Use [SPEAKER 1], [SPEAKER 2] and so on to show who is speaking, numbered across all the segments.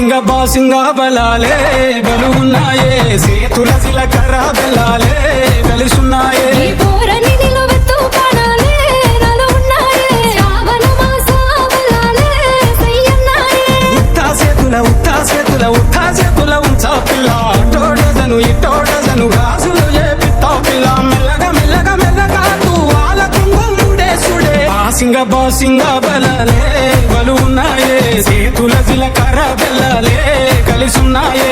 [SPEAKER 1] బాసింగా బలాలే బలున్నాయే సేతుల జీలకర్ర బెల్లాలే కలిసున్నాయే ఉత్తా చేతుల ఉంచా పిల్ల టోడజను ఇటోడజను గాజులు చేపిత్తా పిల్ల మెల్లగా మెల్లగా మెల్లగా తువాల కుంగుముడేసుడే బాసింగా బలాలే బలున్నాయే సేతుల జీలకర్ర బెల్లాలే కలిసున్నాయే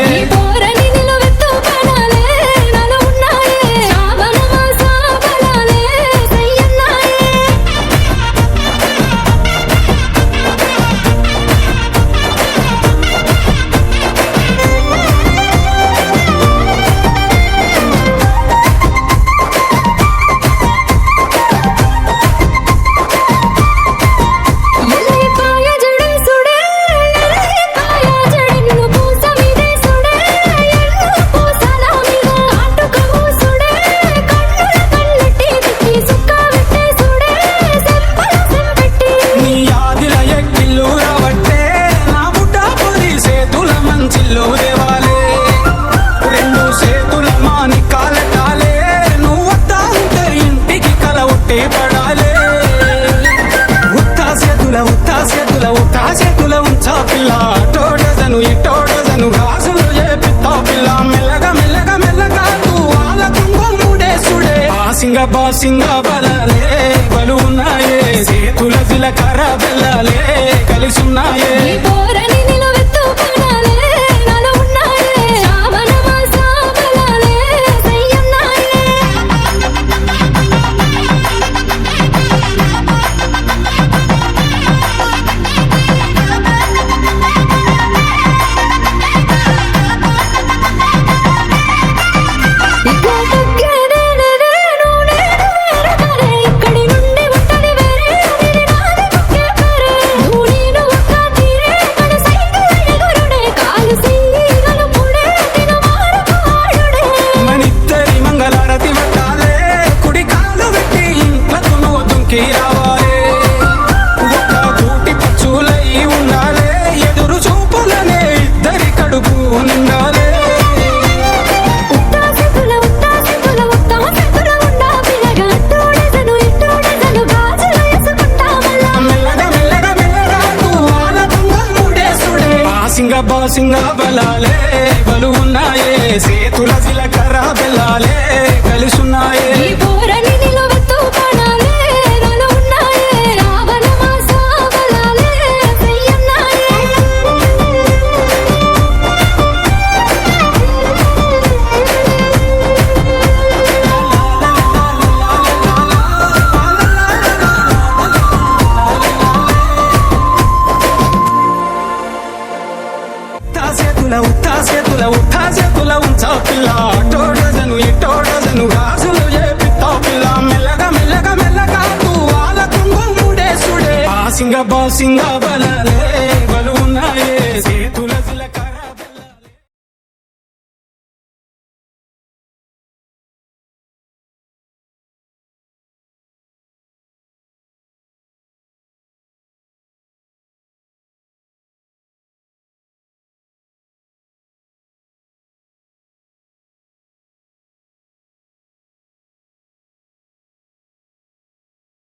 [SPEAKER 1] ఉత్తా చేతుల ఉంచా పిల్ల టోడజను ఇటోడజను గాజులు చేపిత్తా పిల్ల మెల్లగా మెల్లగా మెల్లగా తువాల కుంగుముడేసుడే బాసింగా బలాలే బలున్నాయే సేతుల జీలకర్ర బెల్లాలే కలిసున్నాయే బాసింగా బలాలే బలున్నాయే సేతుల జీలకర్ర బెల్లాలే కలిసున్నాయే ఉత్తా చేతుల ఉంచా పిల్ల టోడజను ఇటోడజను గాజులు చేపిత్తా పిల్ల మెల్లగా మెల్లగా మెల్లగా తువాల కుంగుముడేసుడే బాసింగా బలాలే బలున్నాయే